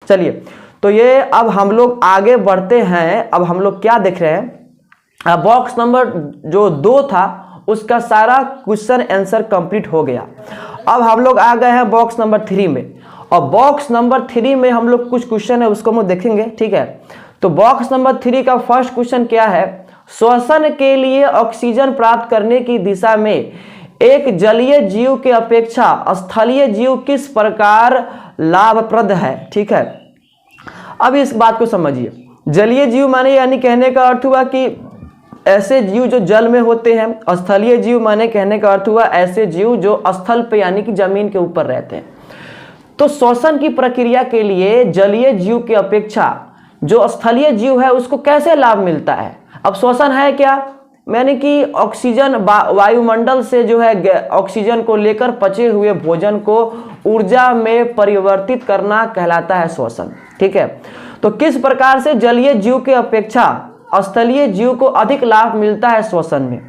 चलिए, तो ये अब हम लोग आगे बढ़ते हैं। अब हम लोग क्या देख रहे हैं, बॉक्स नंबर जो 2 था उसका सारा क्वेश्चन आंसर कंप्लीट हो गया। अब हम लोग आ गए हैं बॉक्स नंबर 3 में, और बॉक्स नंबर 3 में हम लोग कुछ क्वेश्चन है उसको हम देखेंगे, ठीक है। तो बॉक्स नंबर 3 का फर्स्ट क्वेश्चन क्या है, श्वसन के लिए ऑक्सीजन प्राप्त करने की दिशा में एक जलीय जीव के अपेक्षा स्थलीय जीव किस प्रकार लाभप्रद है, ठीक है। अब इस बात को समझिए, जलीय जीव माने यानी कहने का अर्थ हुआ कि ऐसे जीव जो जल में होते हैं, स्थलीय जीव माने कहने का अर्थ हुआ ऐसे जीव जो स्थल पे यानी कि जमीन के ऊपर रहते हैं। तो श्वसन की प्रक्रिया के लिए जलीय जीव की अपेक्षा जो स्थलीय जीव है उसको कैसे लाभ मिलता है। अब श्वसन है क्या, यानी कि ऑक्सीजन वायुमंडल से जो है ऑक्सीजन को लेकर पचे हुए भोजन को ऊर्जा में परिवर्तित करना कहलाता है श्वसन, ठीक है। तो किस प्रकार से जलीय जीव के अपेक्षा स्थलीय जीव को अधिक लाभ मिलता है श्वसन में।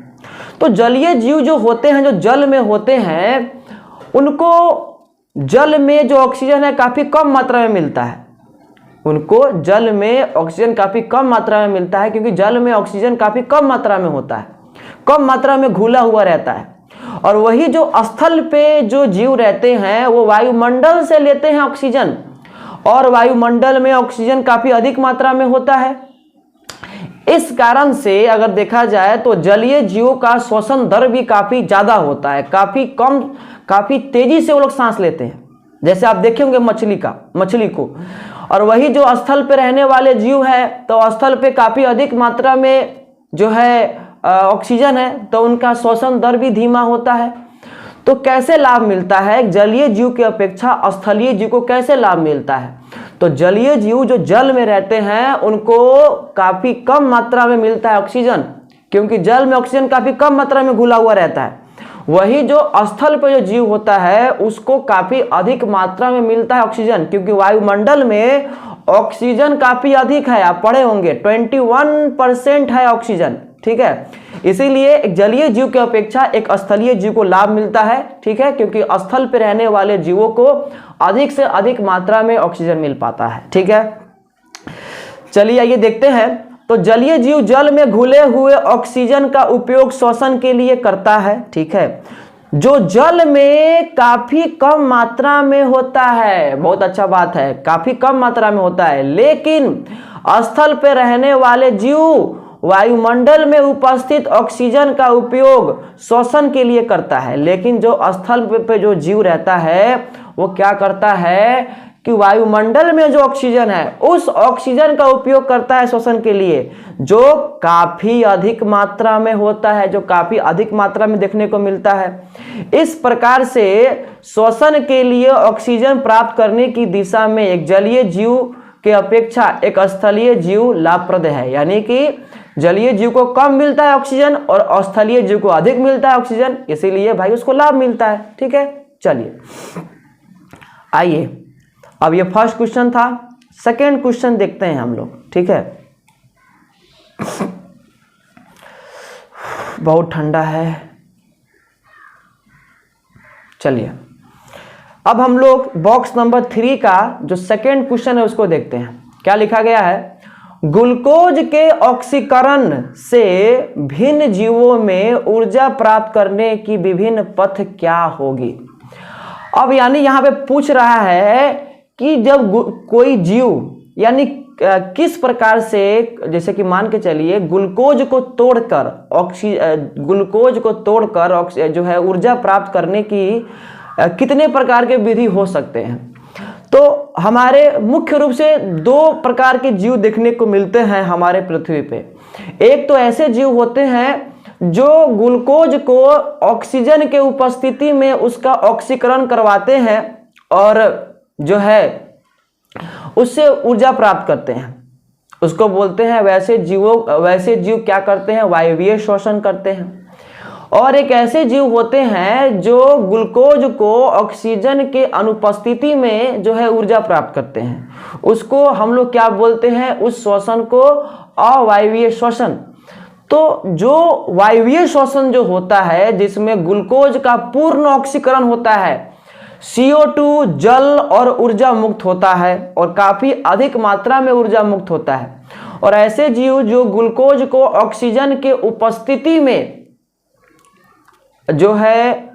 तो जलीय जीव जो होते हैं, जो जल में होते हैं, उनको जल में जो ऑक्सीजन है काफी कम मात्रा में मिलता है। उनको जल में ऑक्सीजन काफी कम मात्रा में मिलता है, क्योंकि जल में ऑक्सीजन काफी कम मात्रा में होता है, कम मात्रा में घुला हुआ रहता है। और वही जो स्थल पे जो जीव रहते हैं वो वायुमंडल से लेते हैं ऑक्सीजन, और वायुमंडल में ऑक्सीजन काफी अधिक मात्रा में होता है। इस कारण से अगर देखा जाए तो जलीय जीवों का श्वसन दर भी काफी ज्यादा होता है, काफी तेजी से वो लोग सांस लेते हैं, जैसे आप देखे होंगे मछली को। और वही जो स्थल पे रहने वाले जीव है तो स्थल पे काफी अधिक मात्रा में जो है ऑक्सीजन है, तो उनका श्वसन दर भी धीमा होता है। तो कैसे लाभ मिलता है जलीय जीव की अपेक्षा स्थलीय जीव को, कैसे लाभ मिलता है। तो जलीय जीव जो जल में रहते हैं उनको काफी कम मात्रा में मिलता है ऑक्सीजन, क्योंकि जल में ऑक्सीजन काफी कम मात्रा में घुला हुआ रहता है। वही जो स्थल पर जो जीव होता है उसको काफी अधिक मात्रा में मिलता है ऑक्सीजन, क्योंकि वायुमंडल में ऑक्सीजन काफी अधिक है। आप पढ़े होंगे 21% है ऑक्सीजन, ठीक है। इसीलिए एक जलीय जीव की अपेक्षा एक स्थलीय जीव को लाभ मिलता है, ठीक है, क्योंकि स्थल पर रहने वाले जीवों को अधिक से अधिक मात्रा में ऑक्सीजन मिल पाता है, ठीक है। चलिए आइए देखते हैं। तो जलीय जीव जल में घुले हुए ऑक्सीजन का उपयोग श्वसन के लिए करता है, ठीक है, जो जल में काफी कम मात्रा में होता है। बहुत अच्छा बात है, काफी कम मात्रा में होता है। लेकिन स्थल पे रहने वाले जीव वायुमंडल में उपस्थित ऑक्सीजन का उपयोग श्वसन के लिए करता है। लेकिन जो स्थल पे जो जीव रहता है वो क्या करता है कि वायुमंडल में जो ऑक्सीजन है उस ऑक्सीजन का उपयोग करता है श्वसन के लिए, जो काफी अधिक मात्रा में होता है, जो काफी अधिक मात्रा में देखने को मिलता है। इस प्रकार से श्वसन के लिए ऑक्सीजन प्राप्त करने की दिशा में एक जलीय जीव के अपेक्षा एक स्थलीय जीव लाभप्रद है। यानी कि जलीय जीव को कम मिलता है ऑक्सीजन और स्थलीय जीव को अधिक मिलता है ऑक्सीजन, इसीलिए भाई उसको लाभ मिलता है, ठीक है। चलिए आइए, अब ये फर्स्ट क्वेश्चन था। सेकेंड क्वेश्चन देखते हैं हम लोग, ठीक है। बहुत ठंडा है। चलिए अब हम लोग बॉक्स नंबर 3 का जो सेकेंड क्वेश्चन है उसको देखते हैं। क्या लिखा गया है, ग्लूकोज के ऑक्सीकरण से भिन्न जीवों में ऊर्जा प्राप्त करने की विभिन्न पथ क्या होगी। अब यानी यहां पे पूछ रहा है कि जब कोई जीव यानी किस प्रकार से, जैसे कि मान के चलिए ग्लूकोज को तोड़कर जो है ऊर्जा प्राप्त करने की कितने प्रकार के विधि हो सकते हैं। तो हमारे मुख्य रूप से 2 प्रकार के जीव देखने को मिलते हैं हमारे पृथ्वी पे। एक तो ऐसे जीव होते हैं जो ग्लूकोज को ऑक्सीजन के उपस्थिति में उसका ऑक्सीकरण करवाते हैं और जो है उससे ऊर्जा प्राप्त करते हैं, उसको बोलते हैं वैसे जीव क्या करते हैं, वायवीय श्वसन करते हैं। और एक ऐसे जीव होते हैं जो ग्लूकोज को ऑक्सीजन के अनुपस्थिति में जो है ऊर्जा प्राप्त करते हैं, उसको हम लोग क्या बोलते हैं, उस श्वसन को अवायवीय श्वसन। तो जो वायवीय श्वसन जो होता है जिसमें ग्लूकोज का पूर्ण ऑक्सीकरण होता है, CO2 जल और ऊर्जा मुक्त होता है और काफी अधिक मात्रा में ऊर्जा मुक्त होता है। और ऐसे जीव जो ग्लूकोज को ऑक्सीजन के उपस्थिति में जो है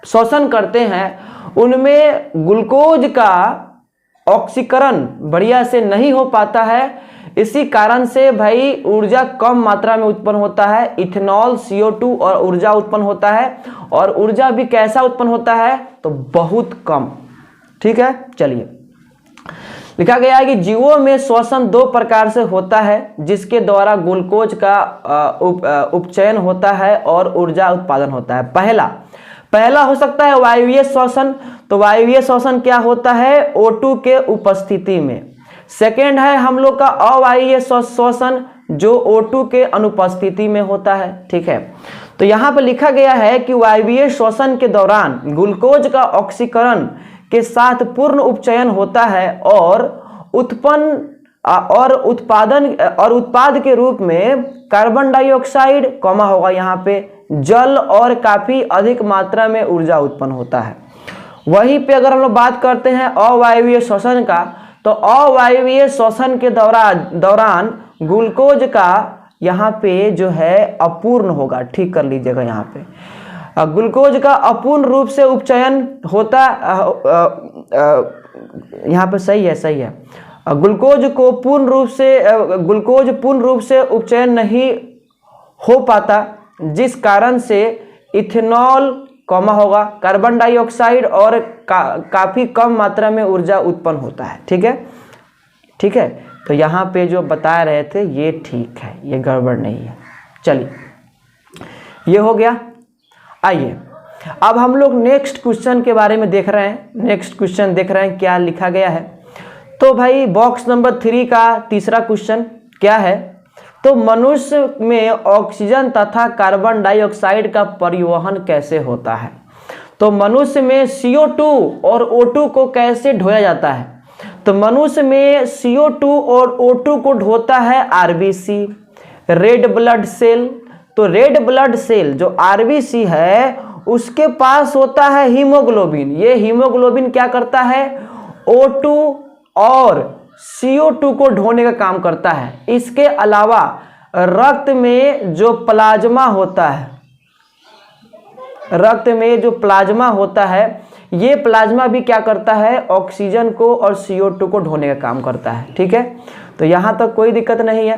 श्वसन करते हैं, उनमें ग्लूकोज का ऑक्सीकरण बढ़िया से नहीं हो पाता है। इसी कारण से भाई ऊर्जा कम मात्रा में उत्पन्न होता है। इथेनॉल, CO2 और ऊर्जा उत्पन्न होता है। और ऊर्जा भी कैसा उत्पन्न होता है, तो बहुत कम। ठीक है, चलिए लिखा गया है कि जीवों में श्वसन 2 प्रकार से होता है, जिसके द्वारा ग्लूकोज का उपचयन होता है और ऊर्जा उत्पादन होता है। पहला हो सकता है वायवीय श्वसन। तो वायवीय श्वसन क्या होता है, O2 के उपस्थिति में। सेकेंड है हम लोग का अवायवीय श्वसन, जो O2 के अनुपस्थिति में होता है। ठीक है, तो यहाँ पर लिखा गया है कि वायवीय श्वसन के दौरान ग्लूकोज का ऑक्सीकरण के साथ पूर्ण उपचयन होता है और उत्पाद के रूप में कार्बन डाइऑक्साइड होगा यहाँ पे जल और काफी अधिक मात्रा में ऊर्जा उत्पन्न होता है। वहीं पे अगर हम लोग बात करते हैं अवायवीय श्वसन का, तो अवायवीय श्वसन के दौरान ग्लूकोज का यहाँ पे जो है अपूर्ण होगा। ठीक कर लीजिएगा, यहाँ पे ग्लूकोज का अपूर्ण रूप से उपचयन होता, यहाँ पे सही है। ग्लूकोज पूर्ण रूप से उपचयन नहीं हो पाता, जिस कारण से इथेनॉल होगा कार्बन डाइऑक्साइड और काफी कम मात्रा में ऊर्जा उत्पन्न होता है। ठीक है, तो यहाँ पे जो बता रहे थे ये ठीक है, ये गड़बड़ नहीं है। चलिए, ये हो गया। आइए अब हम लोग नेक्स्ट क्वेश्चन के बारे में देख रहे हैं। क्या लिखा गया है। तो भाई बॉक्स नंबर 3 का तीसरा क्वेश्चन क्या है, तो मनुष्य में ऑक्सीजन तथा कार्बन डाइऑक्साइड का परिवहन कैसे होता है। तो मनुष्य में CO2 और O2 को कैसे ढोया जाता है। तो मनुष्य में CO2 और O2 को ढोता है RBC, रेड ब्लड सेल। तो रेड ब्लड सेल जो RBC है, उसके पास होता है हीमोग्लोबिन। ये हीमोग्लोबिन क्या करता है, O2 और CO2 को ढोने का काम करता है। इसके अलावा रक्त में जो प्लाज्मा होता है, ये प्लाज्मा भी क्या करता है, ऑक्सीजन को और CO2 को ढोने का काम करता है। ठीक है, तो यहाँ तक कोई दिक्कत नहीं है।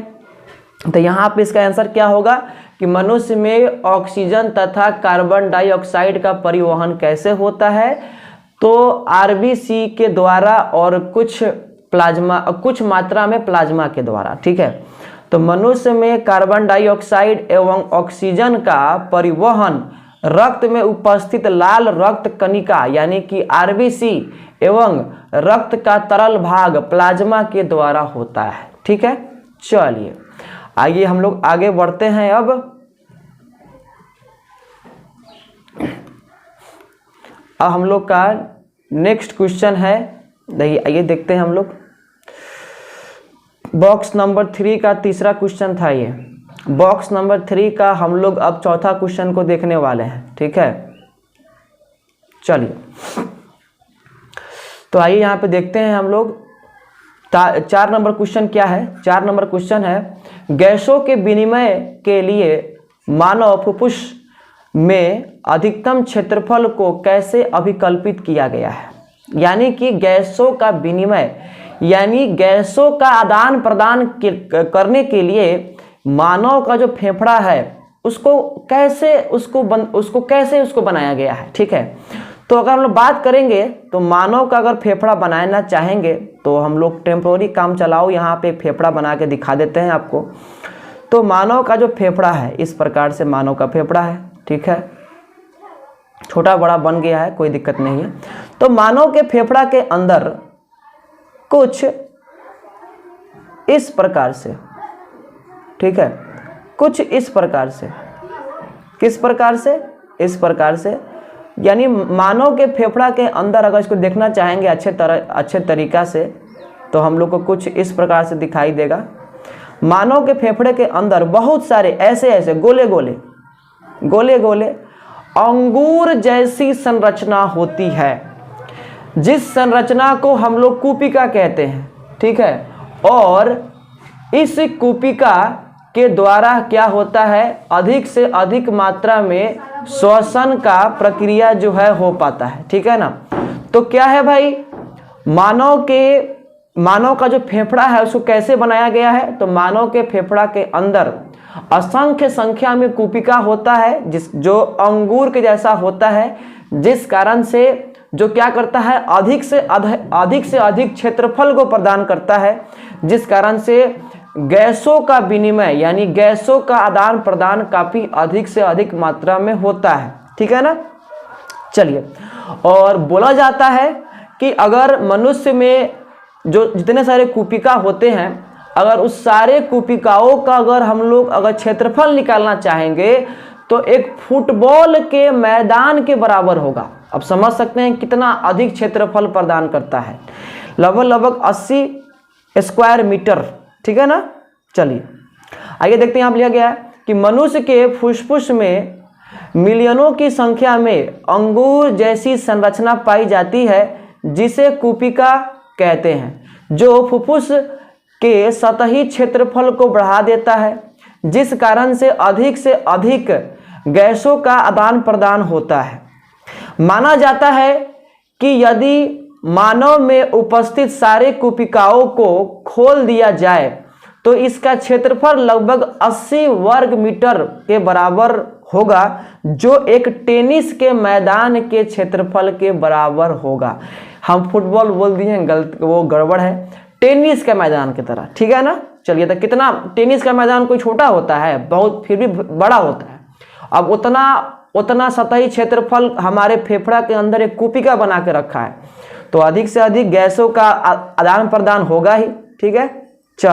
तो यहाँ पे इसका आंसर क्या होगा कि मनुष्य में ऑक्सीजन तथा कार्बन डाइऑक्साइड का परिवहन कैसे होता है, तो RBC के द्वारा और कुछ मात्रा में प्लाज्मा के द्वारा। ठीक है, तो मनुष्य में कार्बन डाइऑक्साइड एवं ऑक्सीजन का परिवहन रक्त में उपस्थित लाल रक्त कणिका यानी कि RBC एवं रक्त का तरल भाग प्लाज्मा के द्वारा होता है। ठीक है, चलिए आइए हम लोग आगे बढ़ते हैं। अब हम लोग का नेक्स्ट क्वेश्चन है, आइए देखते हैं हम लोग। बॉक्स नंबर 3 का तीसरा क्वेश्चन था ये। बॉक्स नंबर 3 का हम लोग अब चौथा क्वेश्चन को देखने वाले हैं। ठीक है, चलिए तो आइए यहाँ पे देखते हैं हम लोग। 4 नंबर क्वेश्चन क्या है। 4 नंबर क्वेश्चन है, गैसों के विनिमय के लिए मानव फुफ्फुस में अधिकतम क्षेत्रफल को कैसे अभिकल्पित किया गया है। यानी कि गैसों का विनिमय यानी गैसों का आदान प्रदान करने के लिए मानव का जो फेफड़ा है उसको कैसे बनाया गया है। ठीक है, तो अगर हम लोग बात करेंगे तो मानव का अगर फेफड़ा बनाना चाहेंगे तो हम लोग टेम्पोररी काम चलाओ यहाँ पे फेफड़ा बना के दिखा देते हैं आपको। तो मानव का जो फेफड़ा है इस प्रकार से मानव का फेफड़ा है। ठीक है, छोटा बड़ा बन गया है, कोई दिक्कत नहीं है। तो मानव के फेफड़ा के अंदर कुछ इस प्रकार से, ठीक है, कुछ इस प्रकार से, किस प्रकार से, इस प्रकार से, यानी मानव के फेफड़ा के अंदर अगर इसको देखना चाहेंगे अच्छे तरीका से तो हम लोग को कुछ इस प्रकार से दिखाई देगा। मानव के फेफड़े के अंदर बहुत सारे ऐसे गोले गोले अंगूर जैसी संरचना होती है। जिस संरचना को हम लोग कूपिका कहते हैं, ठीक है। और इस कूपिका के द्वारा क्या होता है, अधिक से अधिक मात्रा में श्वसन का प्रक्रिया जो है हो पाता है, ठीक है ना। तो क्या है भाई, मानव का जो फेफड़ा है उसको कैसे बनाया गया है, तो मानव के फेफड़ा के अंदर असंख्य संख्या में कूपिका होता है, जो अंगूर के जैसा होता है, जिस कारण से जो क्या करता है, अधिक से अधिक क्षेत्रफल को प्रदान करता है, जिस कारण से गैसों का विनिमय यानी गैसों का आदान प्रदान काफी अधिक से अधिक मात्रा में होता है, ठीक है ना। चलिए, और बोला जाता है कि अगर मनुष्य में जो जितने सारे कूपिका होते हैं, अगर उस सारे कूपिकाओं का अगर हम लोग अगर क्षेत्रफल निकालना चाहेंगे तो एक फुटबॉल के मैदान के बराबर होगा। अब समझ सकते हैं कितना अधिक क्षेत्रफल प्रदान करता है, लगभग 80 स्क्वायर मीटर, ठीक है ना। चलिए आइए देखते हैं, यहाँ लिया गया है कि मनुष्य के फुसफुस में मिलियनों की संख्या में अंगूर जैसी संरचना पाई जाती है, जिसे कूपिका कहते हैं, जो फुफ्फुस के सतही क्षेत्रफल को बढ़ा देता है, जिस कारण से अधिक गैसों का आदान प्रदान होता है। माना जाता है कि यदि मानव में उपस्थित सारे कूपिकाओं को खोल दिया जाए तो इसका क्षेत्रफल लगभग 80 वर्ग मीटर के बराबर होगा, जो एक टेनिस के मैदान के क्षेत्रफल के बराबर होगा। हम फुटबॉल बोल दिए हैं, गलत, वो गड़बड़ है, टेनिस के मैदान की तरह, ठीक है ना। चलिए, तो कितना टेनिस का मैदान कोई छोटा होता है, बहुत फिर भी बड़ा होता है। अब उतना सतही क्षेत्रफल हमारे फेफड़ा के अंदर एक कूपिका बना के रखा है, तो अधिक से अधिक गैसों का आदान प्रदान होगा ही, ठीक है। चल